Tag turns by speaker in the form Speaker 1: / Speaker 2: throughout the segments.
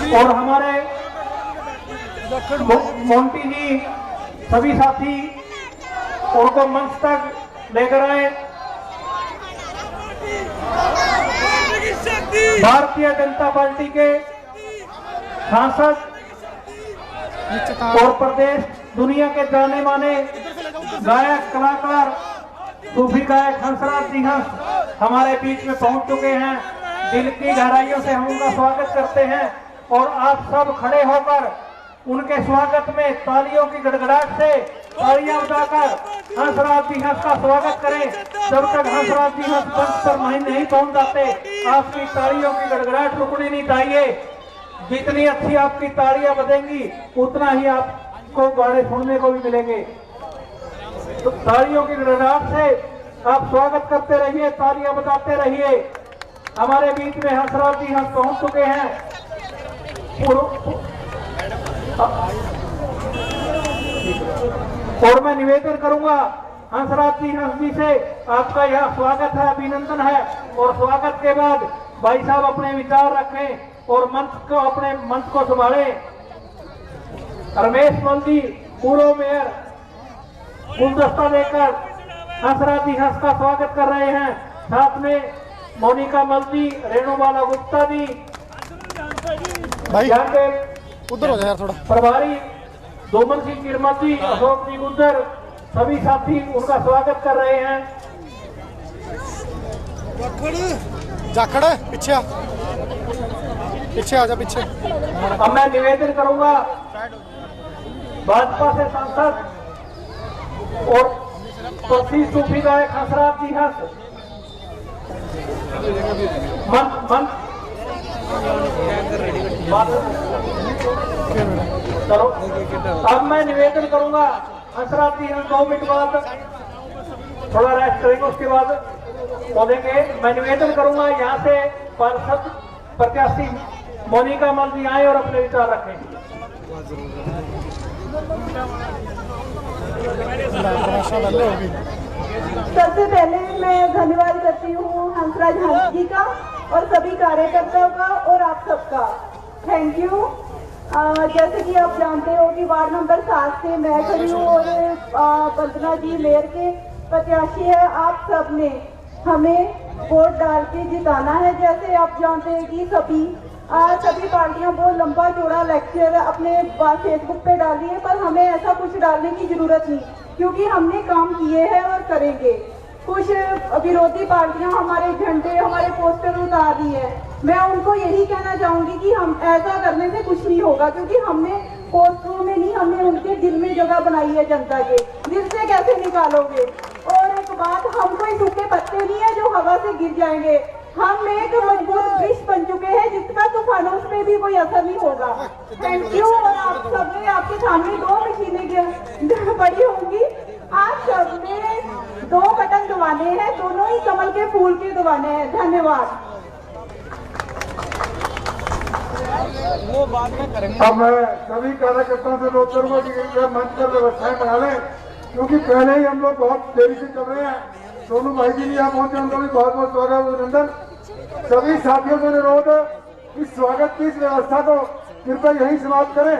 Speaker 1: और हमारे मोंटी जी सभी साथी उनको मंच तक लेकर आए। भारतीय जनता पार्टी के सांसद और प्रदेश दुनिया के जाने माने गायक कलाकार सूफी गायक हंसराज जी हंस हमारे बीच में पहुंच चुके हैं। दिल की गहराइयों से हम उनका स्वागत करते हैं और आप सब खड़े होकर उनके स्वागत में तालियों की गड़गड़ाहट से तालियां बजाकर हंसराज जी हंस का स्वागत करें। जब तक हंसराज जी हंस मंच पर नहीं पहुंच जाते आपकी तालियों की गड़गड़ाहट रुकनी नहीं चाहिए। जितनी अच्छी आपकी तालियां बजेंगी उतना ही आपको गाने सुनने को भी मिलेंगे। तो तालियों की गड़गड़ाहट से आप स्वागत करते रहिए, तालियां बजाते रहिए। हमारे बीच में हंसराज जी हंस पहुंच चुके हैं। और मैं निवेदन करूंगा हंसराज जी हंस जी से आपका यह स्वागत है, अभिनंदन है। और स्वागत के बाद भाई साहब अपने विचार रखें और अपने मंच को संभाले। रमेश मल जी पूर्व मेयर गुलदस्ता देकर हंसराज जी हंस का स्वागत कर रहे हैं। साथ में मोनिका मल जी, रेणुबाला गुप्ता जी,
Speaker 2: भाई
Speaker 1: यहाँ के
Speaker 2: उधर हो जाए यार थोड़ा,
Speaker 1: प्रभारी दोमन सिंह किरमत जी, अशोक जी गुजर, सभी साथी उनका स्वागत कर रहे हैं।
Speaker 2: जाखड़ पीछे आ, पीछे आ जा पीछे।
Speaker 1: अब मैं निवेदन करूंगा भाजपा से सांसद और प्रसिद्ध सूफी गायक हंसराज जी हंस चलो। अब मैं निवेदन करूंगा हंसराज जी हंस 2 मिनट बाद थोड़ा रेस्ट करेंगे, उसके बाद बोलेंगे। मैं निवेदन करूंगा यहाँ से पार्षद प्रत्याशी मोनिका मल जी आए और अपने विचार रखें।
Speaker 3: सबसे पहले मैं धन्यवाद करती हूँ हंसराज हंस जी का और सभी कार्यकर्ताओं का और आप सबका थैंक यू। जैसे कि आप जानते हो कि वार्ड नंबर 7 से मैं खड़ी हूँ और वंदना जी मेयर के प्रत्याशी है। आप सब ने हमें वोट डाल के जिताना है। जैसे आप जानते हैं कि सभी पार्टियां बहुत लंबा चौड़ा लेक्चर अपने फेसबुक पे डाल दिए, पर हमें ऐसा कुछ डालने की जरूरत नहीं, क्योंकि हमने काम किए हैं और करेंगे। कुछ विरोधी पार्टियां हमारे झंडे हमारे पोस्टर उतार रही है। मैं उनको यही कहना चाहूंगी कि हम ऐसा करने से कुछ नहीं होगा, क्योंकि हमने पोस्टरों में नहीं, हमने उनके दिल में जगह बनाई है। जनता के दिल से कैसे निकालोगे? और एक बात, हम कोई सूखे पत्ते नहीं है जो हवा से गिर जाएंगे। हम एक मजबूत वृक्ष बन चुके हैं जिसका तूफानों पे भी कोई असर नहीं होगा। Thank you. और आप सबने, आपके सामने 2 मशीनें पड़ी होंगी, आप सबने 2 बटन दबाने हैं, दोनों ही कमल के फूल के दबाने हैं। धन्यवाद।
Speaker 2: वो बाद में करेंगे।
Speaker 4: अब मैं सभी कार्यकर्ताओं से अनुरोध करूंगा कि मंच पर व्यवस्थाएं बना लें, क्योंकि पहले ही हम लोग बहुत देरी से चल रहे हैं। सोनू भाई जी भी यहाँ पहुंचे, उनका भी बहुत बहुत स्वागत और अभिनंदन। सभी साथियों से अनुरोध है कि स्वागत की इस व्यवस्था को कृपया यही समाप्त करें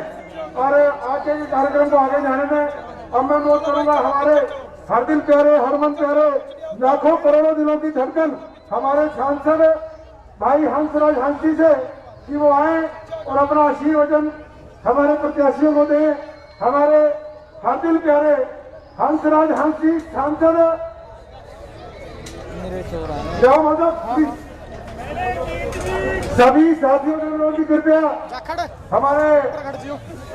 Speaker 4: और आगे के कार्यक्रम को आगे जाने में। अब मैं अनुरोध करूंगा हमारे हर दिल प्यारे, हर मन प्यारे, लाखों करोड़ों दिलों की धड़कन हमारे सांसद भाई हंसराज हंस जी से कि वो आए और अपना आशीर्वचन हमारे प्रत्याशियों को दें। हमारे हर दिल प्यारे हंसराज हंस जी सांसद जाओ मतलब सभी साथियों के अनुरोध की कृपया हमारे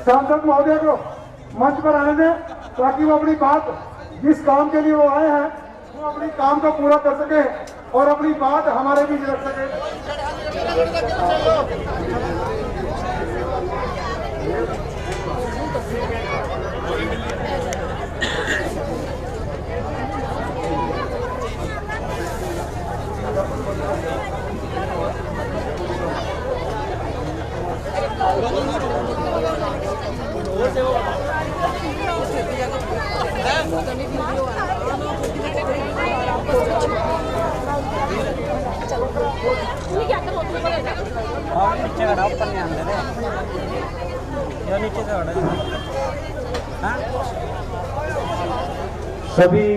Speaker 4: सांसद महोदय को मंच पर आने दें, ताकि वो अपनी बात, जिस काम के लिए वो आए हैं, वो अपनी काम को पूरा कर सके और अपनी बात हमारे बीच रख सके।
Speaker 2: नीचे खड़ा ऊपर नहीं आने दे यो नीचे से खड़ा हां
Speaker 1: सभी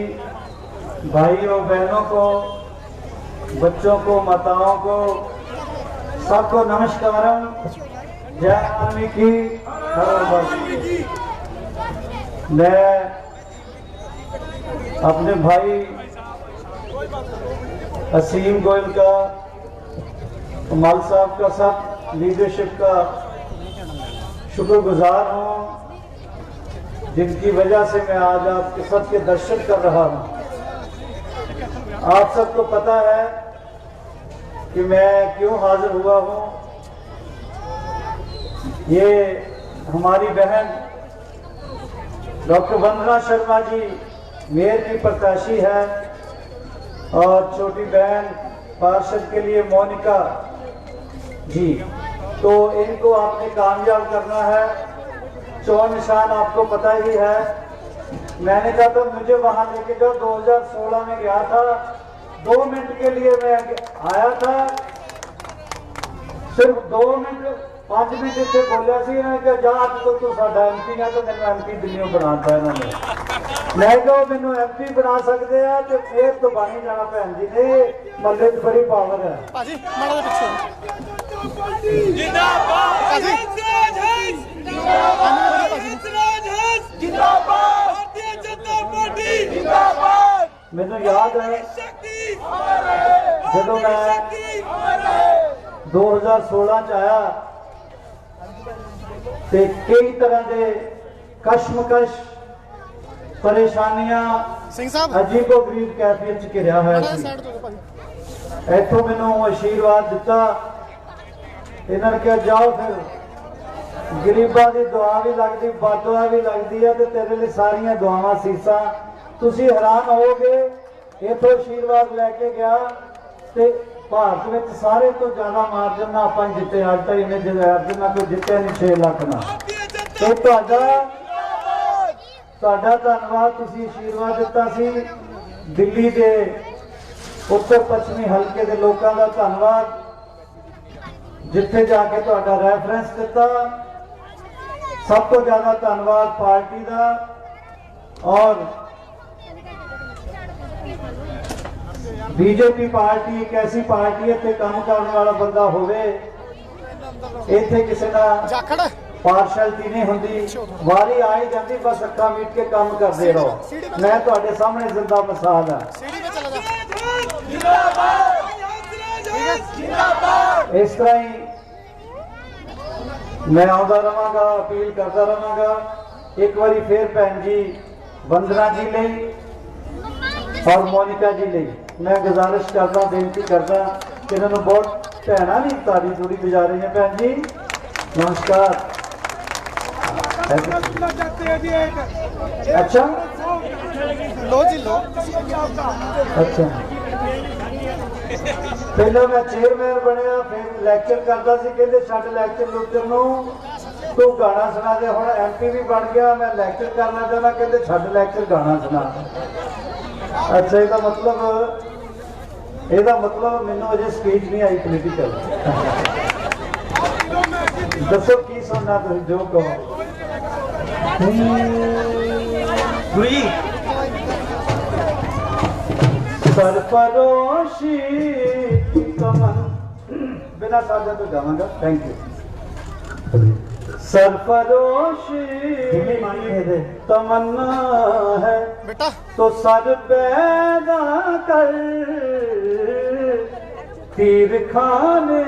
Speaker 1: भाइयों बहनों को, बच्चों को, माताओं को, सबको नमस्कारम। जय वाल्मीकि। मैं अपने भाई असीम गोयल का, कमाल साहब का, सब लीडरशिप का शुक्रगुजार हूँ, जिनकी वजह से मैं आज आपके सबके दर्शन कर रहा हूँ। आप सबको पता है कि मैं क्यों हाजिर हुआ हूँ। ये हमारी बहन डॉक्टर वंदना शर्मा जी मेयर की प्रत्याशी है और छोटी बहन पार्षद के लिए मोनिका जी। तो इनको आपने कामयाब करना है। चौन निशान आपको पता ही है। मैंने कहा तो मुझे वहां लेके जाओ। 2016 में गया था, 2 मिनट के लिए मैं आया था, सिर्फ 2 मिनट 5 मिनट इतने बोलिया सी कि जा तो तू साडा MP है तो मैंने MP दिल्ली बनाता है इन्होंने। मैं कहो मैनू MP बना सकते हैं तो फिर तो बन ही जाना। भैन जी ने मल्ले च बड़ी पावर है।
Speaker 2: भाजी माड़ा दे पीछे
Speaker 5: जिंदाबाद
Speaker 2: भाजी
Speaker 5: जिंदाबाद भारतीय जनता पार्टी जिंदाबाद।
Speaker 1: मैनू याद है जब मैं 2016 च आया ते कई तरह के कशमकश परेशानियां
Speaker 2: सिंह साहब
Speaker 1: अजीबो गरीब कैफियत च घिरिया हुआ
Speaker 2: माड़ा
Speaker 1: सी।
Speaker 2: साइड तो भाजी
Speaker 1: इतों मैनू आशीर्वाद दिता। इन्होंने कहा जाओ फिर गरीबा की दुआ भी लगती, बददुआ भी लगती है, तो तेरे लिए सारिया दुआवां सीसा। तुसी हैरान होगे। इतों आशीर्वाद लैके गया ते भारत में सारे तो ज्यादा मार्जिन ना आप जिते अज तक इन्हें मार्जिन कोई जितया नहीं 6 लाख ना। तो तुहाडा धन्नवाद। तुसी आशीर्वाद दिता सी। दिल्ली के उत्तर पश्चिमी हल्के के लोगों का धन्नवाद, जिथे जाके तुहाडा रेफरेंस दिता। सब तो ज्यादा धन्नवाद पार्टी का। और बीजेपी पार्टी एक ऐसी पार्टी है ते काम करने वाला बंदा होवे, इत्थे किसी का
Speaker 2: जाखड़
Speaker 1: पार्शलिटी नहीं होंदी। वारी आई जाती, बस अक्खा मीट के काम करते रहो। मैं तुहाडे सामने जिंदा मिसाल है।
Speaker 2: सीढ़ी पे चला जा
Speaker 1: इस तरह ही मैं आता रहांगा, अपील करता रहांगा। एक बारी फिर भैन जी वंदना जी ਲਈ और मोनिका जी ਲਈ मैं गुजारिश करता, बेनती करता कि इन्होंने बहुत भैन भी तारी दूरी बजा रही हैं। भैन जी नमस्कार। अच्छा
Speaker 2: लो जी लो
Speaker 1: अच्छा पहले मैं चेयरमैन बनया, फिर लैक्चर करता सी, कहते छੱਡ लैक्चर लुक्चर नूं तू गाना सुना दे। हुण MP भी बन गया, मैं लैक्चर करना चाहना, कहते छੱਡ लैक्चर गाना सुना। अच्छा ਇਹਦਾ मतलब मैनू अजे स्पीच नहीं आई पोलीटिकल। दसो की सुनना तुम जो कहो। सरफरोशी तमन बिना साजा तो गावांगा। Thank you. सरफरोशी तमन्ना है
Speaker 2: बेटा
Speaker 1: तो सर पैदा कर, तीर खाने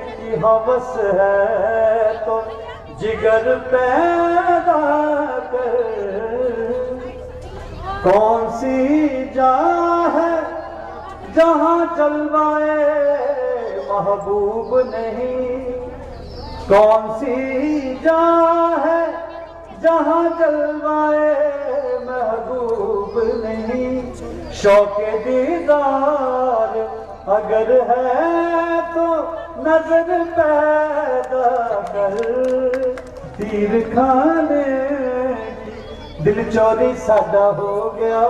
Speaker 1: की हवस है तो जिगर पैदा कर। कौन सी जा है जहां जलवाए महबूब नहीं, कौन सी जा है जहां जलवाए महबूब नहीं। शौके दीदार अगर है तो नजर पैदा कर, तीर खाने दिल चोरी साडा हो गया।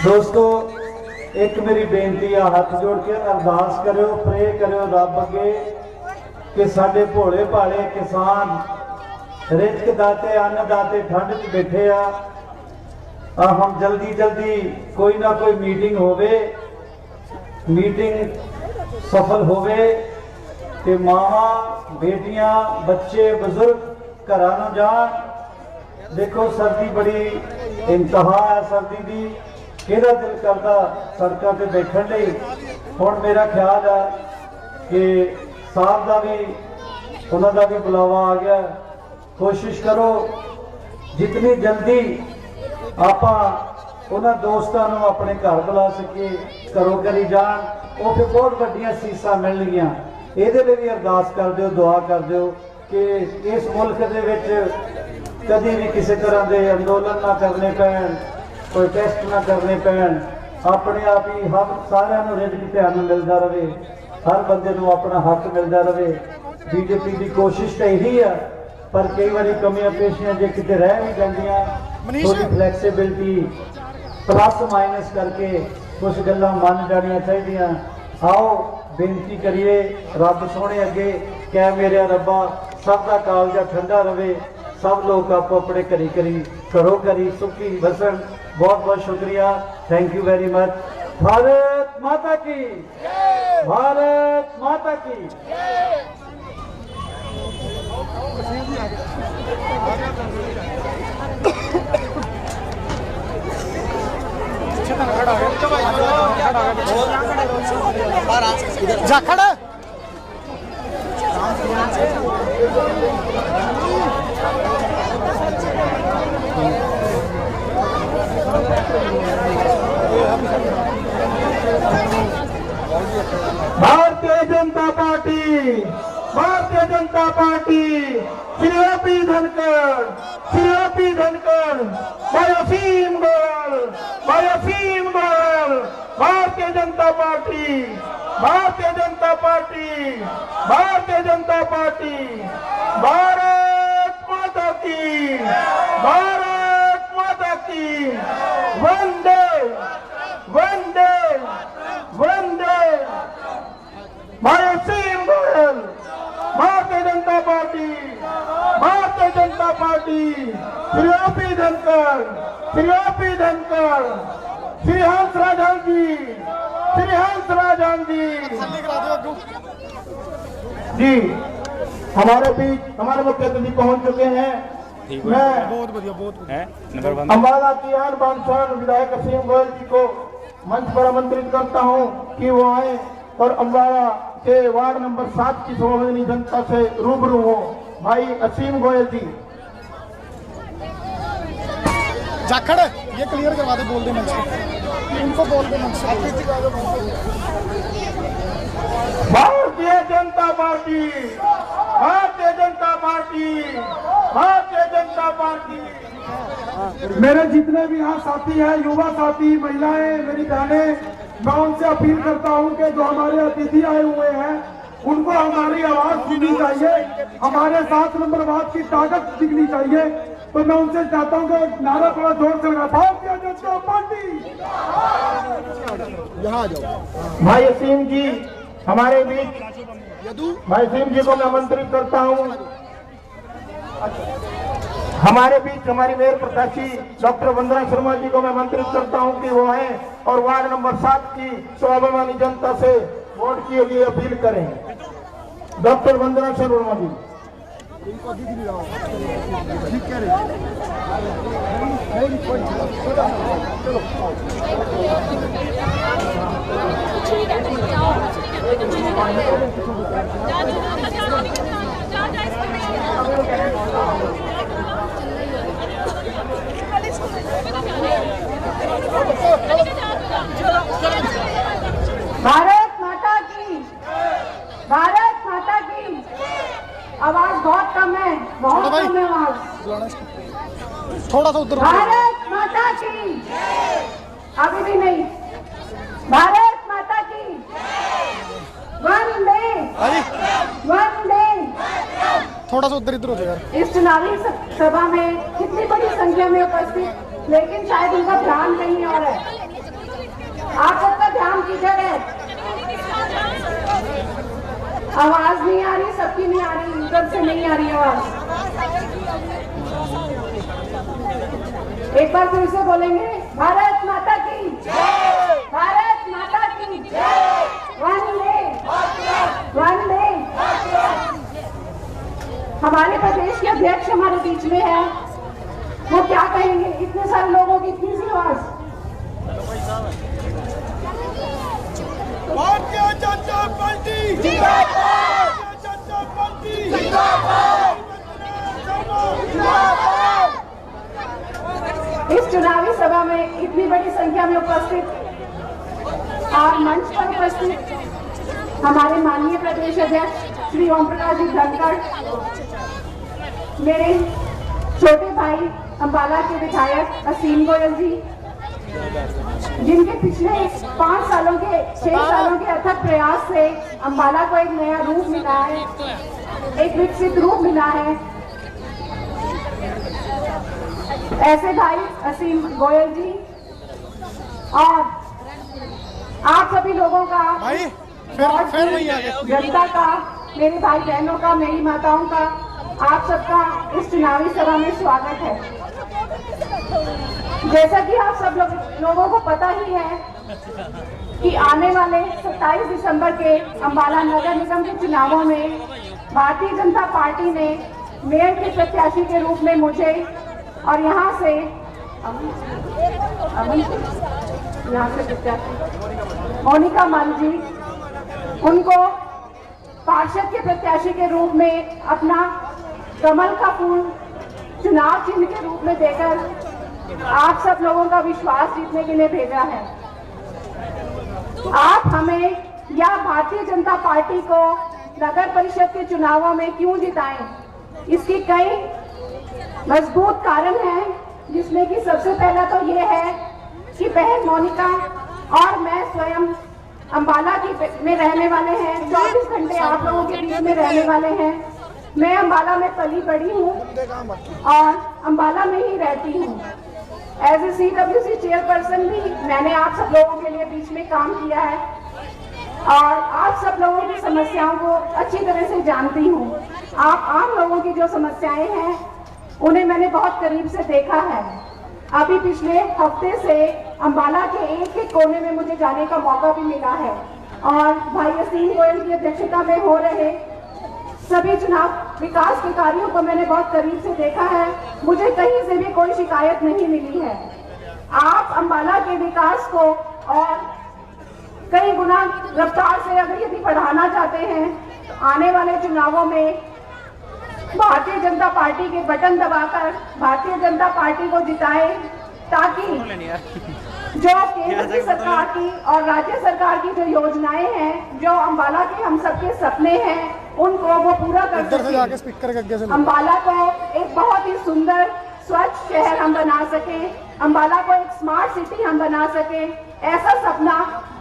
Speaker 1: दोस्तों
Speaker 6: एक मेरी बेनती आ, हाथ जोड़ के अरदास करो, प्रे करो रब अगे कि साडे भोले भाले किसान रिजक दाते अन्नदाते ठंड च बैठे आ हम जल्दी जल्दी कोई ना कोई मीटिंग होवे, मीटिंग सफल होवे ते मावा बेटियां बच्चे बुजुर्ग घरां नूं जाण। देखो सर्दी बड़ी इंतहा है सर्दी दी, किहदा दिल करदा सड़कों ते बैठण लई। हुण मेरा ख्याल है कि साहब का भी उन्हां दा भी बुलावा आ गया। कोशिश करो जितनी जल्दी आपां उन्हां दोस्तां नूं अपने घर बुला सके, घरों करी जाण, वो फिर बहुत वड्डियां सीसां मिलणगीआं। इहदे लई भी अरदास कर दिओ, दुआ कर दिओ कि इस मुल्क दे विच कभी भी किसी तरह के अंदोलन ना करने पैण, कोई टेस्ट ना करने पैण, अपने आप ही हम सारिਆਂ ਨੂੰ रिजक ध्यान मिलता रहे, हर बंदे को अपना हक मिलता रहे। बीजेपी की कोशिश तो यही है, पर कई बार कमियां पेशियां जो कितने रह भी जांदियां, थोड़ी फ्लैक्सीबिलिटी प्लस माइनस करके कुछ गल्लां मन जानियां चाहिए। आओ बेनती करिए रब सोने अगे, कै मेरे रब्बा सब का कालजा ठंडा रहे, सब लोग आपो अपने घरी घरों घरी सुखी बसन। बहुत बहुत शुक्रिया, thank you very much. Bharat माता की, भारत माता की।
Speaker 2: जाखड़
Speaker 1: भारतीय Janata party, Bharatiya Janata party, Shri O P. Dhankhar, Shri O P. Dhankhar, भाई असीम गोयल, भाई असीम गोयल। भारतीय Janata party, Bharatiya Janata party, Bharatiya Janata party. Bharat माता की, भारत माता की। वंदे वंदे वंदे। भाई असीम गोयल, भारतीय Janata party, Bharatiya Janata party, Shri O P. Dhankhar, Shri O P. Dhankhar, Shri Hansraj ji, Shri Hansraj ji हमारे बीच हमारे मुख्य अतिथि पहुंच चुके हैं। मैं अम्बाला की आन बान शान विधायक असीम गोयल जी को मंच पर आमंत्रित करता हूं कि वो आए और अम्बाला के वार्ड नंबर 7 की सोमनी जनता से रूबरू हो। भाई असीम गोयल जी।
Speaker 2: जाखड़ ये क्लियर करवा दे, बोल दे मंच पे, इनको बोल दे मंच पे।
Speaker 1: भारतीय Janata party, Bharatiya Janata party, Bharatiya Janata party. मेरे जितने भी यहाँ साथी हैं, युवा साथी, महिलाएं, मेरी बहनें, मैं उनसे अपील करता हूँ कि जो हमारे अतिथि आए हुए हैं उनको हमारी आवाज सुननी चाहिए, हमारे 7 नंबर वार्ड की ताकत दिखनी चाहिए। तो मैं उनसे चाहता हूँ कि नारा थोड़ा जोर से लगा, भारतीय जनता पार्टी।
Speaker 2: यहाँ आ जाओ।
Speaker 1: भाई असीम जी हमारे बीच, भाई असीम जी को मैं आमंत्रित करता हूँ। हमारे बीच हमारी मेयर प्रत्याशी डॉक्टर वंदना शर्मा जी को मैं आमंत्रित करता हूं कि वो आए और वार्ड नंबर 7 की स्वाभिमानी जनता से वोट के लिए अपील करें। डॉक्टर वंदना शर्मा जी।
Speaker 3: भारत माता की, भारत माता की। आवाज बहुत कम है, बहुत कम है आवाज।
Speaker 2: थोड़ा सा उधर।
Speaker 3: भारत माता की, अभी भी नहीं। भारत माता की। वंदे वंदे।
Speaker 2: थोड़ा सा उधर इधर हो जाए यार।
Speaker 3: इस चुनावी सभा में कितनी बड़ी संख्या में उपस्थित, लेकिन शायद उनका ध्यान कहीं और है। आप सबका ध्यान किधर है? आवाज नहीं आ रही, सबकी नहीं आ रही, उधर से नहीं आ रही आवाज। एक बार फिर से बोलेंगे, भारत माता की जय, भारत माता की जय, वंदे वंदे। हमारे प्रदेश के अध्यक्ष हमारे बीच में है, वो क्या कहेंगे? इतने सारे लोगों की इतनी सी आवाज।
Speaker 5: भारतीय जनता पार्टी जिंदाबाद, भारतीय जनता पार्टी जिंदाबाद, जिंदाबाद।
Speaker 3: इस चुनावी सभा में इतनी बड़ी संख्या में उपस्थित और मंच पर उपस्थित हमारे माननीय प्रदेश अध्यक्ष श्री ओम प्रकाश जी धनखड़, मेरे छोटे भाई अंबाला के विधायक असीम गोयल जी, जिनके पिछले 5 सालों के 6 सालों के अथक प्रयास से अंबाला को एक नया रूप मिला है, एक विकसित रूप मिला है। ऐसे भाई असीम गोयल जी और आप सभी लोगों का, जनता का, मेरे भाई बहनों का, मेरी माताओं का, आप सबका इस चुनावी सभा में स्वागत है। जैसा कि आप सब लोगों को पता ही है कि आने वाले 27 दिसंबर के अंबाला नगर निगम के चुनावों में भारतीय जनता पार्टी ने मेयर के प्रत्याशी के रूप में मुझे और यहाँ से प्रत्याशी मोनिका मान जी, उनको पार्षद के प्रत्याशी के रूप में अपना कमल का फूल चुनाव चिन्ह के रूप में देकर आप सब लोगों का विश्वास जीतने के लिए भेजा है। आप हमें या भारतीय जनता पार्टी को नगर परिषद के चुनावों में क्यों जिताएं? इसकी कई मजबूत कारण हैं, जिसमें कि सबसे पहला तो ये है कि बहन मोनिका और मैं स्वयं अंबाला में रहने वाले हैं, 24 घंटे आप लोगों के बीच में रहने वाले हैं। मैं अंबाला में पली बड़ी हूँ और अंबाला में ही रहती हूँ। एज ए CWC चेयरपर्सन भी मैंने आप सब लोगों के लिए बीच में काम किया है और आप सब लोगों की समस्याओं को अच्छी तरह से जानती हूँ। आप आम लोगों की जो समस्याएं हैं उन्हें मैंने बहुत करीब से देखा है। अभी पिछले हफ्ते से अंबाला के एक कोने में मुझे जाने का मौका भी मिला है और भाई असीम गोयल की अध्यक्षता में हो रहे सभी चुनाव विकास के कार्यों को मैंने बहुत करीब से देखा है। मुझे कहीं से भी कोई शिकायत नहीं मिली है। आप अंबाला के विकास को और कई गुना रफ्तार से अगर यदि बढ़ाना चाहते हैं तो आने वाले चुनावों में भारतीय जनता पार्टी के बटन दबाकर भारतीय जनता पार्टी को जिताएं, ताकि जो केंद्र की सरकार की और राज्य सरकार की जो योजनाएं हैं, जो अंबाला के हम सबके सपने हैं, उनको वो पूरा कर सकें। अंबाला को एक बहुत ही सुंदर स्वच्छ शहर हम बना सके, अंबाला को एक स्मार्ट सिटी हम बना सके। ऐसा सपना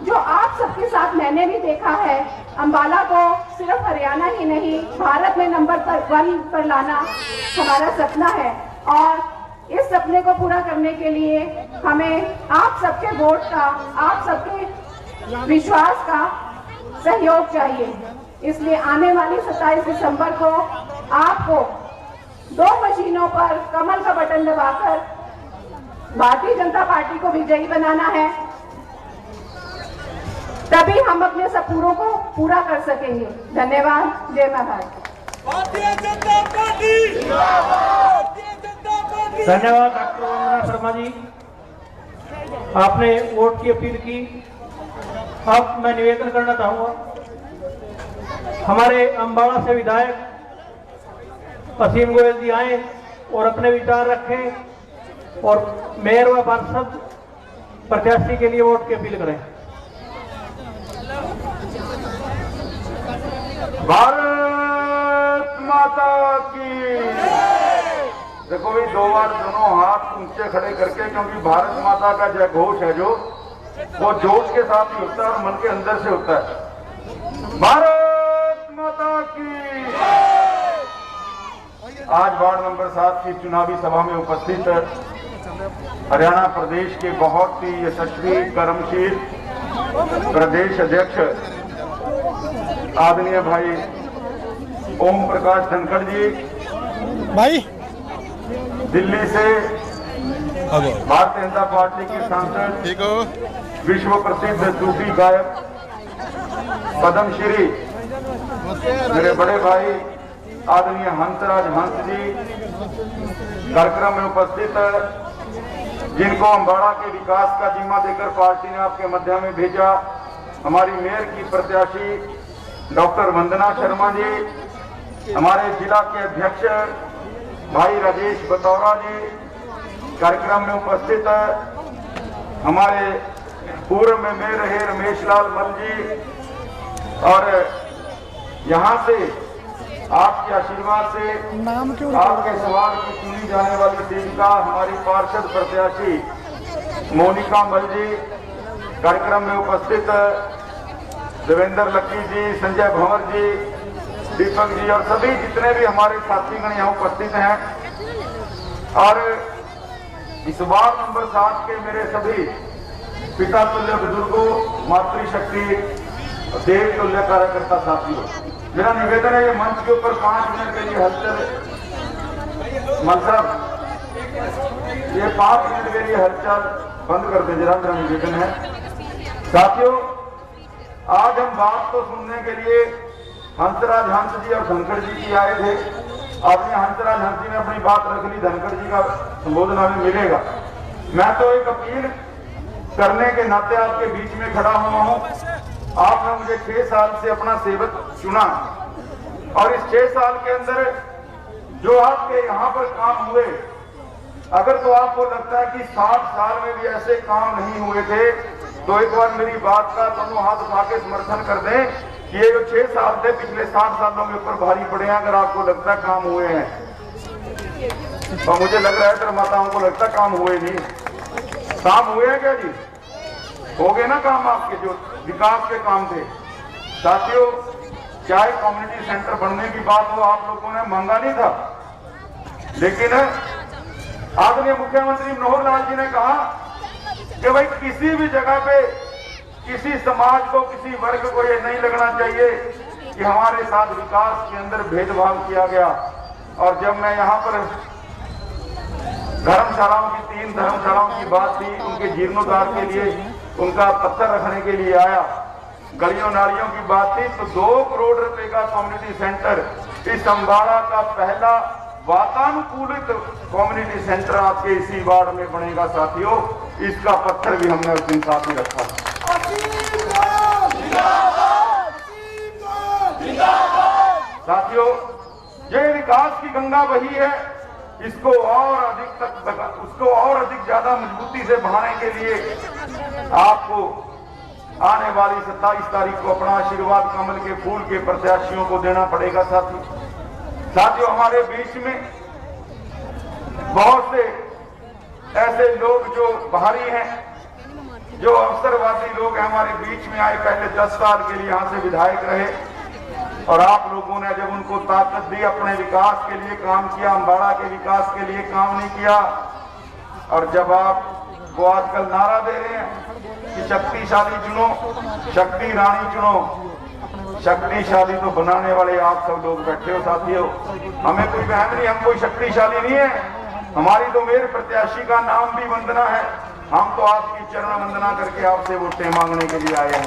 Speaker 3: जो आप सबके साथ मैंने भी देखा है, अंबाला को सिर्फ हरियाणा ही नहीं भारत में नंबर 1 पर लाना हमारा सपना है और इस सपने को पूरा करने के लिए हमें आप सबके वोट का, आप सबके विश्वास का सहयोग चाहिए। इसलिए आने वाली 27 दिसंबर को आपको 2 मशीनों पर कमल का बटन दबाकर भारतीय जनता पार्टी को विजयी बनाना है, तभी हम अपने सपनों को पूरा कर सकेंगे। धन्यवाद। जय महाराज।
Speaker 5: भारतीय जनता पार्टी जिंदाबाद, भारतीय जनता पार्टी।
Speaker 1: धन्यवाद डॉक्टर वंदना शर्मा जी, आपने वोट की अपील की। अब मैं निवेदन करना चाहूंगा, हमारे अंबाला से विधायक असीम गोयल जी आए और अपने विचार रखें और मेयर व पार्षद प्रत्याशी के लिए वोट की अपील करें।
Speaker 7: भारत माता की। देखो भाई, 2 बार दोनों हाथ ऊंचे खड़े करके, क्योंकि भारत माता का जय घोष है जो वो जोश के साथ ही होता है और मन के अंदर से होता है। भारत माता की। आज वार्ड नंबर 7 की चुनावी सभा में उपस्थित हरियाणा प्रदेश के बहुत ही यशस्वी, कर्मशील प्रदेश अध्यक्ष आदरणीय भाई ओम प्रकाश धनखड़ जी,
Speaker 5: भाई
Speaker 7: दिल्ली से भारतीय जनता पार्टी के सांसद,
Speaker 5: ठीक हो,
Speaker 7: विश्व प्रसिद्ध सूफी गायक पद्मश्री मेरे बड़े भाई आदरणीय हंसराज हंस जी कार्यक्रम में उपस्थित है, जिनको अम्बाड़ा के विकास का जिम्मा देकर पार्टी ने आपके मध्य में भेजा। हमारी मेयर की प्रत्याशी डॉक्टर वंदना शर्मा जी, हमारे जिला के अध्यक्ष भाई राजेश बतौरा जी कार्यक्रम में उपस्थित है, हमारे पूर्व में मेयर रहे रमेश लाल मल जी, और यहाँ से आपके आशीर्वाद से आपके सवाल की चुनी जाने वाली सेविका हमारी पार्षद प्रत्याशी मोनिका मल जी कार्यक्रम में उपस्थित, देवेंद्र लक्की जी, संजय भंवर जी, दीपक जी और सभी जितने भी हमारे साथीगण यहाँ उपस्थित हैं, और इस वार्ड नंबर 7 के मेरे सभी पिता तुल्य बुजुर्गों, मातृशक्ति, देव तुल्य कार्यकर्ता साथियों, मेरा निवेदन है ये मंच के ऊपर 5 मिनट के लिए हलचल, मतलब ये 5 मिनट के लिए हलचल बंद कर दें जरा, मेरा निवेदन है। साथियों, आज हम बात तो सुनने के लिए हंसराज हंस जी और धनखड़ जी की आए थे। आपने हंसराज हंस जी ने अपनी बात रख ली, धनखड़ जी का संबोधन हमें मिलेगा। मैं तो एक अपील करने के नाते आपके बीच में खड़ा हुआ हूं। आपने मुझे 6 साल से अपना सेवक चुना, और इस 6 साल के अंदर जो आपके यहाँ पर काम हुए, अगर तो आपको लगता है कि 60 साल में भी ऐसे काम नहीं हुए थे, तो एक बार मेरी बात का दोनों हाथ उठा के समर्थन कर दें कि ये जो 6 साल थे पिछले 60 सालों के ऊपर भारी पड़े हैं। अगर आपको लगता है काम हुए हैं, तो मुझे लग रहा है तर माताओं को लगता है काम हुए नहीं। काम हुए हैं क्या जी? हो गए ना काम आपके जो विकास के काम थे। साथियों, चाहे कम्युनिटी सेंटर बनने की बात हो, आप लोगों ने मांगा नहीं था, लेकिन आदरणीय मुख्यमंत्री मनोहर लाल जी ने कहा कि भाई किसी भी जगह पे किसी समाज को, किसी वर्ग को ये नहीं लगना चाहिए कि हमारे साथ विकास के अंदर भेदभाव किया गया। और जब मैं यहाँ पर धर्मशालाओं की 3 धर्मशालाओं की बात थी, उनके जीर्णोद्धार के लिए उनका पत्थर रखने के लिए आया, गलियों नालियों की बात थी, तो 2 करोड़ रुपए का कम्युनिटी सेंटर, इस अम्बाड़ा का पहला वातानुकूलित कम्युनिटी सेंटर आपके इसी वार्ड में बनेगा। साथियों, इसका पत्थर भी हमने उस दिन साथ में रखा। साथियों, ये विकास की गंगा वही है, इसको और अधिक ज्यादा मजबूती से बहाने के लिए आपको आने वाली 27 तारीख को अपना आशीर्वाद कमल के फूल के प्रत्याशियों को देना पड़ेगा। साथियों, हमारे बीच में बहुत से ऐसे लोग जो बाहरी हैं, जो अवसरवादी लोग हैं, हमारे बीच में आए, पहले 10 साल के लिए यहाँ से विधायक रहे, और आप लोगों ने जब उनको ताकत दी, अपने विकास के लिए काम किया, अम्बाड़ा के विकास के लिए काम नहीं किया। और जब आप वो आजकल नारा दे रहे हैं कि शक्तिशाली चुनो, शक्ति रानी चुनो, शक्तिशाली तो बनाने वाले आप सब लोग बैठे हो। साथियों, हमें कोई बहन नहीं, हम कोई शक्तिशाली नहीं है। हमारी तो मेरे प्रत्याशी का नाम भी वंदना है। हम तो आपकी चरण वंदना करके आपसे वोटें मांगने के लिए आए हैं।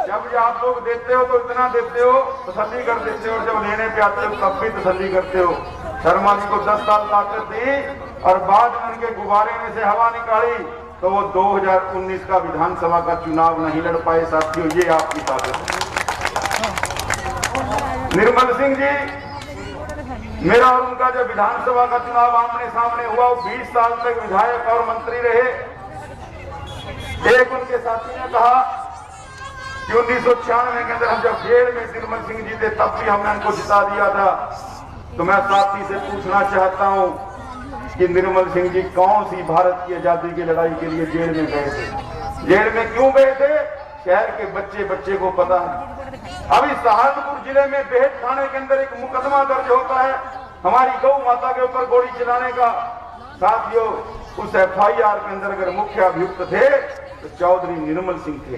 Speaker 7: जब आप लोग देते हो तो इतना देते हो, तसल्ली कर देते हो, और जब लेने पे आते हो तब भी तसल्ली करते हो। शर्मा जी को 10 साल ताकत दी और बाद में उनके गुब्बारे में से हवा निकाली, तो वो 2019 का विधानसभा का चुनाव नहीं लड़ पाए। साथियों, ये आपकी ताकत है। निर्मल सिंह जी, मेरा और उनका जब विधानसभा का चुनाव आमने सामने हुआ, वो 20 साल तक विधायक और मंत्री रहे। एक उनके साथी ने कहा कि 1996 के अंदर हम जब जेल में निर्मल सिंह जी थे, तब भी हमने उनको जिता दिया था। तो मैं साथी से पूछना चाहता हूं कि निर्मल सिंह जी कौन सी भारत की आजादी की लड़ाई के लिए जेल में गए थे? जेल में क्यों गए थे? शहर के बच्चे को पता है। अभी सहारनपुर जिले में बेहद थाने के अंदर एक मुकदमा दर्ज होता है हमारी गौ माता के ऊपर गोली चलाने का। साथियों, उस FIR के अंदर अगर मुख्य अभियुक्त थे तो चौधरी निर्मल सिंह थे।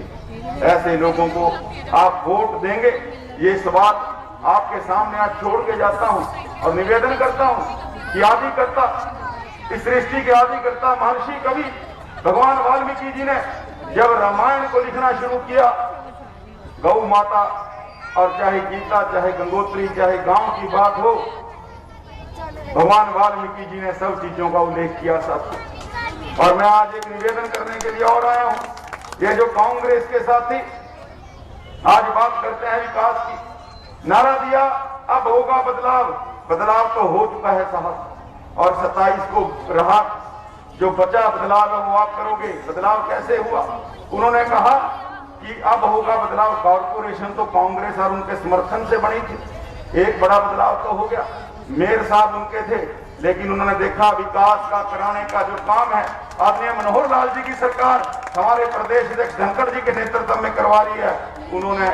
Speaker 7: ऐसे लोगों को आप वोट देंगे, ये इस बात आपके सामने आज छोड़ के जाता हूं और निवेदन करता हूं कि आदिकर्ता, इस सृष्टि के आदिकर्ता महर्षि कवि भगवान वाल्मीकि जी ने जब रामायण को लिखना शुरू किया, गौ माता और चाहे गीता, चाहे गंगोत्री, चाहे गांव की बात हो, भगवान वाल्मीकि जी ने सब चीजों का उल्लेख किया साथ। और मैं आज एक निवेदन करने के लिए और आया हूं। ये जो कांग्रेस के साथी आज बात करते हैं विकास की, नारा दिया अब होगा बदलाव, बदलाव तो हो चुका है साहब, और 27 को रहा, जो बचा बदलाव है वो आप करोगे। बदलाव कैसे हुआ? उन्होंने कहा कि अब होगा बदलाव। कॉर्पोरेशन तो कांग्रेस और उनके समर्थन से बनी थी, एक बड़ा बदलाव तो हो गया। मेयर साहब उनके थे, लेकिन उन्होंने देखा विकास का कराने का जो काम है आदरणीय मनोहर लाल जी की सरकार हमारे प्रदेश अध्यक्ष धनखड़ जी के नेतृत्व में करवा रही है। उन्होंने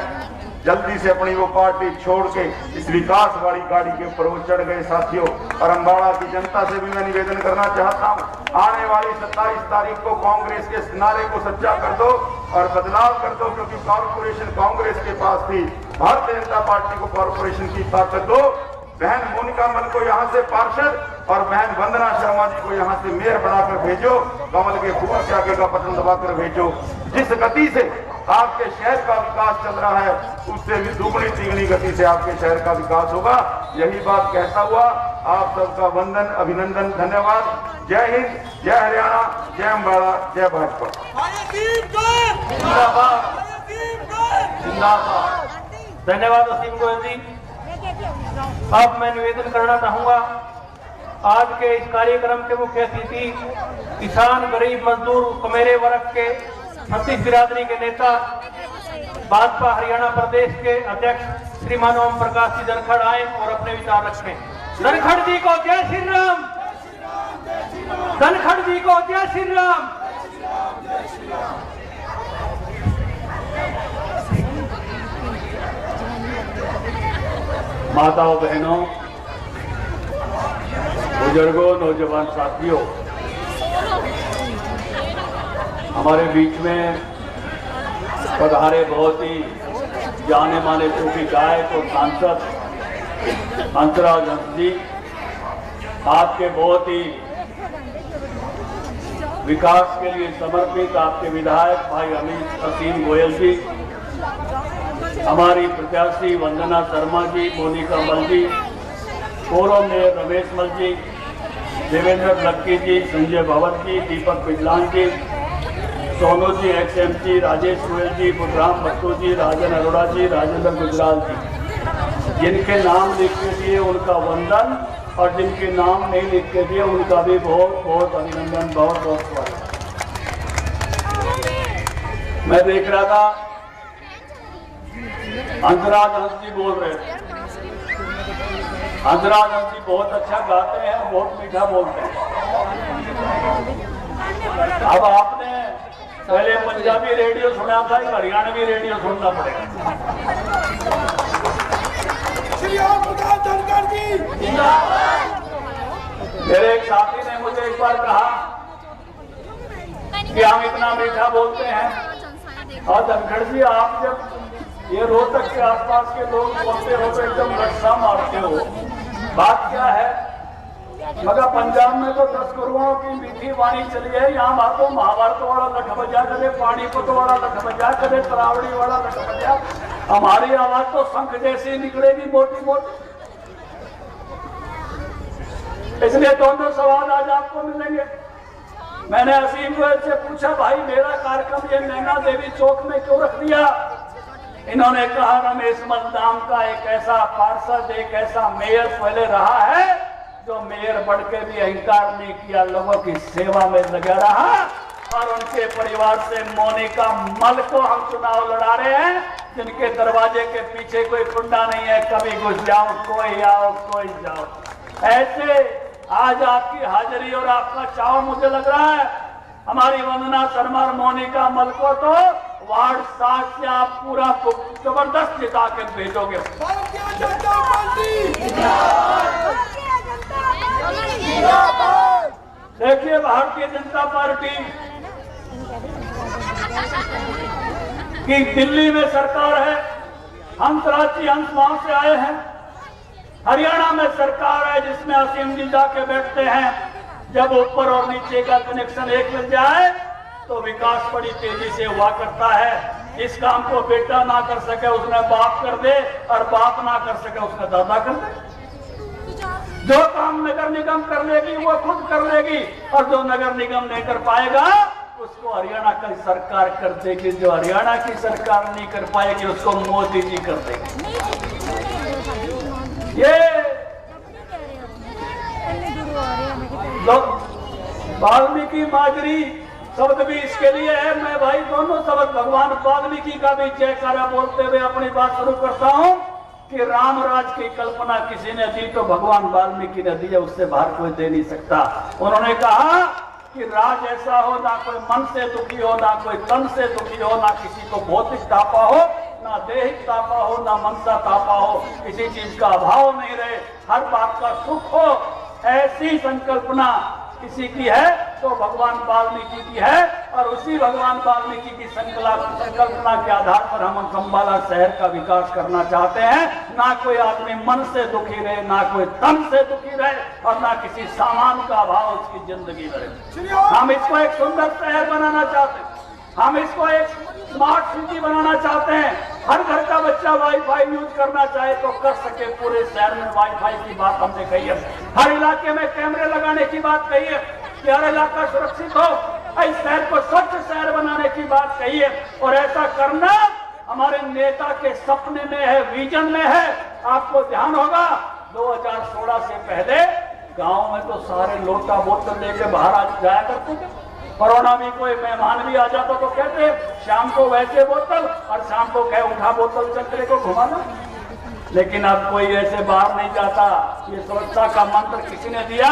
Speaker 7: जल्दी से अपनी वो पार्टी छोड़ के इस विकास वाली गाड़ी के ऊपर वो चढ़ गए साथियों। और अम्बाड़ा की जनता से भी मैं निवेदन करना चाहता हूँ, आने वाली 27 तारीख को कांग्रेस के नारे को सच्चा कर दो और बदलाव कर दो, क्योंकि कॉर्पोरेशन कांग्रेस के पास थी, भारतीय जनता पार्टी को कॉर्पोरेशन की ताकत दो। बहन मोनिका मल को यहाँ से पार्षद और बहन वंदना शर्मा जी को यहाँ से मेयर बनाकर भेजो, कमल के फूल के आगे का बटन दबाकर भेजो। जिस गति से आपके शहर का विकास चल रहा है, उससे भी दुगनी तिगनी गति से आपके शहर का विकास होगा। यही बात कहता हुआ आप सबका वंदन, अभिनंदन, धन्यवाद। जय हिंद, जय हरियाणा, जय अम्बाड़ा, जय भाजपा।
Speaker 1: धन्यवाद असीम गोयल जी। अब मैं निवेदन करना चाहूंगा, आज के इस कार्यक्रम के मुख्य अतिथि किसान, गरीब मजदूर, कमेरे वर्ग के छत्तीस बिरादरी के नेता, भाजपा हरियाणा प्रदेश के अध्यक्ष श्रीमान ओम प्रकाश जी धनखड़ आए और अपने विचार रखें। धनखड़ जी को जय श्री राम, धनखड़ जी को जय श्री राम।
Speaker 6: माताओं, बहनों, बुजुर्गों, नौजवान साथियों, हमारे बीच में पधारे बहुत ही जाने माने सूफी गायक और सांसद हंसराज हंस जी, आपके बहुत ही विकास के लिए समर्पित आपके विधायक भाई अमित असीम गोयल जी, हमारी प्रत्याशी वंदना शर्मा जी, मोनिका मल जी, पूर्व मेयर रमेश मल जी, देवेंद्र लक्की जी, संजय भवन जी, दीपक बिजलान जी, सोनू जी, XMC, राजेश गोयल जी, बुधराम भट्टू जी, राजन अरोड़ा जी, राजेंद्र गुजराल जी, जिनके नाम लिख के दिए उनका वंदन और जिनके नाम नहीं लिख के दिए उनका भी बहुत बहुत अभिनंदन, बहुत बहुत स्वागत। मैं देख रहा था हंसराज हंस जी बोल रहे थे। हंसराज हंस जी बहुत अच्छा गाते हैं, बहुत मीठा बोलते हैं। अब आपने पहले पंजाबी रेडियो सुना था, हरियाणवी रेडियो सुनना पड़ेगा। मेरे एक साथी ने मुझे एक बार कहा कि हम इतना मीठा बोलते हैं, और धनखड़ जी आप जब ये रोहतक के आसपास के लोग बोलते हो तो एकदम रक्षा मारते हो, बात क्या है? मगर पंजाब में तो 10 गुरुओं की मीठी वाणी चली है, यहाँ बातों महाभारत वाला लठ बजा, कदे पानीपत वाला लठ बजा, कदे तरावड़ी वाला लठ बजा। हमारी आवाज तो शंख जैसी निकलेगी, मोटी मोटी। इसलिए दोनों सवाल आज आपको मिलेंगे। मैंने असीम गोयल से पूछा, भाई मेरा कार्यक्रम ये नैना देवी चौक में क्यों रख दिया? इन्होंने कहा, रमेश मल नाम का एक ऐसा पार्षद, एक ऐसा मेयर पहले रहा है जो मेयर बढ़ के भी अहंकार नहीं किया, लोगों की सेवा में लगा रहा, और उनके परिवार से मोनिका मल को हम चुनाव लड़ा रहे हैं, जिनके दरवाजे के पीछे कोई कुंडा नहीं है, कभी घुस जाओ, कोई आओ, कोई जाओ। ऐसे आज आपकी हाजिरी और आपका चाव मुझे लग रहा है। हमारी वंदना शर्मा और मोनिका मल को तो वार्ड 7 से आप पूरा जबरदस्त जिता के भेजोगे।
Speaker 1: देखिए, भारतीय जनता पार्टी की दिल्ली में सरकार है, हंसराज जी हंस वहां से आए हैं। हरियाणा में सरकार है जिसमें असीम जी जाके बैठते हैं। जब ऊपर और नीचे का कनेक्शन एक मिल जाए तो विकास बड़ी तेजी से हुआ करता है। इस काम को बेटा ना कर सके उसने बाप कर दे, और बाप ना कर सके उसने दादा कर दे। जो काम नगर निगम कर लेगी वो खुद कर लेगी, और जो नगर निगम नहीं कर पाएगा उसको हरियाणा की सरकार कर देगी। जो हरियाणा की सरकार नहीं कर पाएगी उसको मोदी जी कर देगी। ये वाल्मीकि माजरी शब्द भी इसके लिए है। मैं भाई दोनों शब्द भगवान वाल्मीकि का भी जयकारा बोलते हुए अपनी बात शुरू करता हूँ कि राम राज की कल्पना किसी ने दी तो भगवान वाल्मीकि ने दी है, उससे बाहर कोई दे नहीं सकता। उन्होंने कहा कि राज ऐसा हो ना कोई मन से दुखी हो, ना कोई तन से दुखी हो, ना किसी को भौतिक तापा हो, ना देहिक तापा हो, ना मनसा तापा हो, किसी चीज का अभाव नहीं रहे, हर बात का सुख हो। ऐसी संकल्पना किसी की है तो भगवान वाल्मीकि की है, और उसी भगवान वाल्मीकि की संकल्पना के आधार पर हम अंबाला शहर का विकास करना चाहते हैं। ना कोई आदमी मन से दुखी रहे, ना कोई तन से दुखी रहे, और ना किसी सामान का अभाव उसकी जिंदगी में रहे। हम इसको एक सुंदर शहर बनाना चाहते हैं, हम इसको एक स्मार्ट सिटी बनाना चाहते हैं। हर घर का बच्चा वाईफाई यूज करना चाहे तो कर सके। पूरे शहर में वाईफाई की बात हमने कही है। हर इलाके में कैमरे लगाने की बात कही है कि हर इलाका सुरक्षित हो। इस शहर को स्वच्छ शहर बनाने की बात कही है, और ऐसा करना हमारे नेता के सपने में है, विजन में है। आपको ध्यान होगा 2016 से पहले गांव में तो सारे लोटा बोतल लेके बाहर आ जाया करते थे। कोरोना में कोई मेहमान भी आ जाता तो कहते शाम को वैसे बोतल, और शाम को कहे उठा बोतल चक्रे को घुमाना। लेकिन अब कोई ऐसे बाहर नहीं जाता। ये सुरक्षा का मंत्र किसी ने दिया?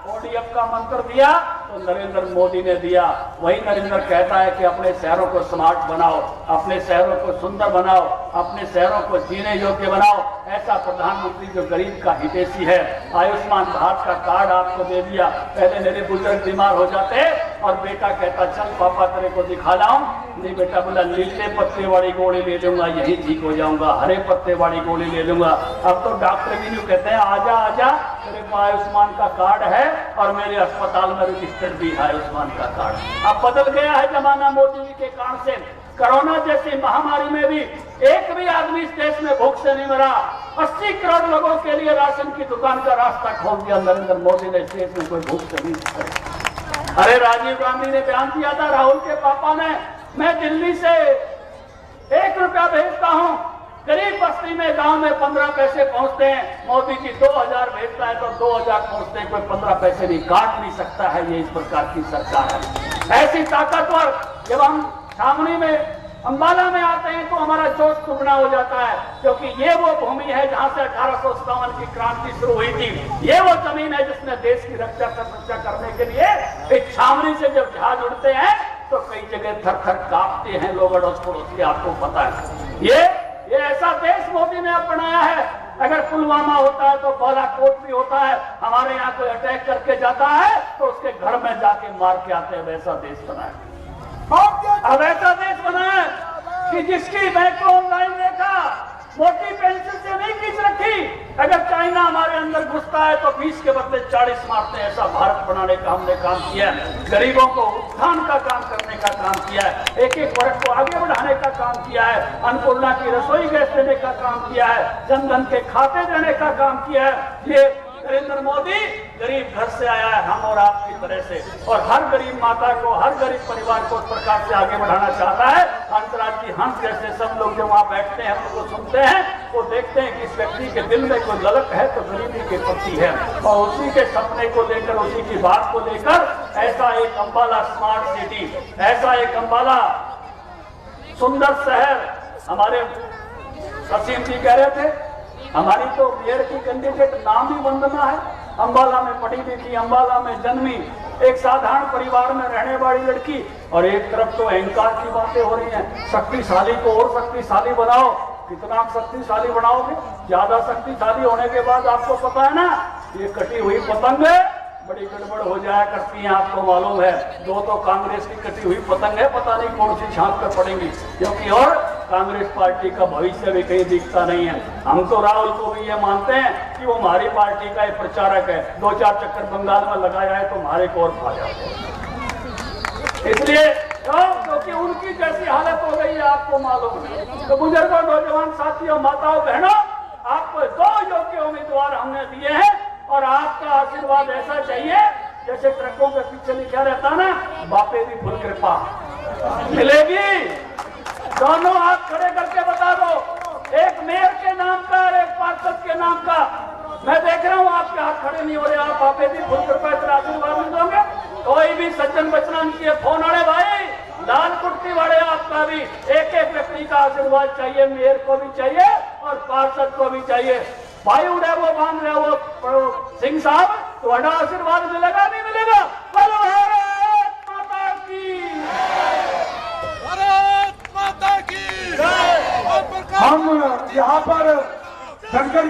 Speaker 1: ODF का मंत्र दिया तो नरेंद्र मोदी ने दिया। वही नरेंद्र कहता है कि अपने शहरों को स्मार्ट बनाओ, अपने शहरों को सुंदर बनाओ, अपने शहरों को जीने योग्य बनाओ। ऐसा प्रधानमंत्री जो गरीब का हितैषी है। आयुष्मान भारत का कार्ड आपको दे दिया। पहले मेरे बुजुर्ग बीमार हो जाते और बेटा कहता चल पापा तेरे को दिखा लाऊं। नहीं बेटा बोला नीले पत्ते वाली गोली ले लूंगा, यही ठीक हो जाऊंगा, हरे पत्ते वाली गोली ले लूंगा। अब तो डॉक्टर भी नहीं कहते हैं आजा आजा तेरे को आयुष्मान का कार्ड है, और मेरे अस्पताल में रजिस्टर्ड भी है आयुष्मान का कार्ड। अब बदल गया है जमाना मोदी जी के कारण से। कोरोना जैसी महामारी में भी एक भी आदमी इस देश में भूख से नहीं मरा। 80 करोड़ लोगों के लिए राशन की दुकान का रास्ता खोल दिया नरेंद्र मोदी ने। इस देश में कोई भूख से नहीं मरा। अरे राजीव गांधी ने बयान दिया था, राहुल के पापा ने, मैं दिल्ली से 1 रुपया भेजता हूं, गरीब बस्ती में गांव में 15 पैसे पहुंचते हैं। मोदी जी 2000 भेजता है तो 2000 पहुंचते हैं, कोई 15 पैसे नहीं काट नहीं सकता है। ये इस प्रकार की सरकार है। ऐसी ताकतवर जब हम छावनी में अंबाला में आते हैं तो हमारा जोश दुगना हो जाता है, क्योंकि ये वो भूमि है जहां से 1857 की क्रांति शुरू हुई थी। ये वो जमीन है जिसने देश की रक्षा करने के लिए इस छावनी से जब जहाज उड़ते हैं तो कई जगह थर थर कांपते हैं लोग अड़ोस पड़ोस के। आपको पता है ये ऐसा देश मोदी ने अब बनाया है। अगर पुलवामा होता है तो बालाकोट भी होता है। हमारे यहाँ कोई अटैक करके जाता है तो उसके घर में जाके मार के आते हैं। वैसा देश बनाया, अब ऐसा देश बनाया कि जिसकी बैंक ऑनलाइन रेखा मोटी पेंसिल से नहीं खींच रखी। अगर चाइना हमारे अंदर घुसता है तो 20 के बदले 40 मारते हैं। ऐसा भारत बनाने का हमने काम किया है। गरीबों को उत्थान का काम करने का काम किया है। एक एक वर्ग को आगे बढ़ाने का काम किया है। अन्नपूर्णा की रसोई गैस देने का काम किया है। जनधन के खाते देने का काम किया है। ये नरेंद्र मोदी गरीब घर से आया है, हम और आपकी तरह से, और हर गरीब माता को, हर गरीब परिवार को उस प्रकार से आगे बढ़ाना चाहता है। हंसराज जी हंस जैसे सब लोग जो वहाँ बैठते हैं, हम उनको सुनते हैं, वो देखते हैं कि इस व्यक्ति के दिल में कोई ललक है तो गरीबी के प्रति है, और उसी के सपने को लेकर, उसी की बात को लेकर ऐसा एक अंबाला स्मार्ट सिटी, ऐसा एक अंबाला सुंदर शहर। हमारे असीम जी कह रहे थे हमारी तो मेयर की कैंडिडेट नाम ही वंदना है। अंबाला में पढ़ी लिखी, अंबाला में जन्मी, एक साधारण परिवार में रहने वाली लड़की, और एक तरफ तो अहंकार की बातें हो रही हैं। शक्तिशाली को और शक्तिशाली बनाओ। कितना शक्तिशाली बनाओगे? ज्यादा शक्तिशाली होने के बाद आपको पता है ना, ये कटी हुई पतंग
Speaker 8: बड़ी गड़बड़ हो जाया करती है, आपको मालूम है। दो तो कांग्रेस की कटी हुई पतंग है, पता नहीं कौन सी छाप पर पड़ेंगी, क्योंकि और कांग्रेस पार्टी का भविष्य भी कहीं दिखता नहीं है। हम तो राहुल को भी ये मानते हैं कि वो हमारी पार्टी का एक प्रचारक है, 2-4 चक्कर बंगाल में लगाया है तो हमारे को और खा जाते हैं। इसलिए क्योंकि उनकी जैसी हालत हो गई है, आपको मालूम है। तो बुजुर्गों, नौजवान साथियों, माताओं, बहनों, आपको 2 योग्य उम्मीदवार हमने दिए हैं और आपका आशीर्वाद ऐसा चाहिए जैसे ट्रकों के पीछे लिखा रहता ना, बापे दी फुल कृपा मिलेगी। दोनों हाथ खड़े करके बता दो, एक मेयर के नाम का और एक पार्षद के नाम का। मैं देख रहा हूँ आपके हाथ खड़े नहीं हो रहे, आप बापे दी फुल कृपा इतना आशीर्वाद नहीं दोगे? कोई भी सज्जन बचना किए फोन आने भाई, लाल कुर्ती वाले, आपका भी एक एक व्यक्ति का आशीर्वाद चाहिए, मेयर को भी चाहिए और पार्षद को भी चाहिए। भाई उड़े वो बांध रहे वो सिंह साहब, तो बड़ा आशीर्वाद मिलेगा नहीं मिलेगा? बोलो भारत माता की,
Speaker 5: भारत माता की।
Speaker 4: हम यहाँ पर धनगर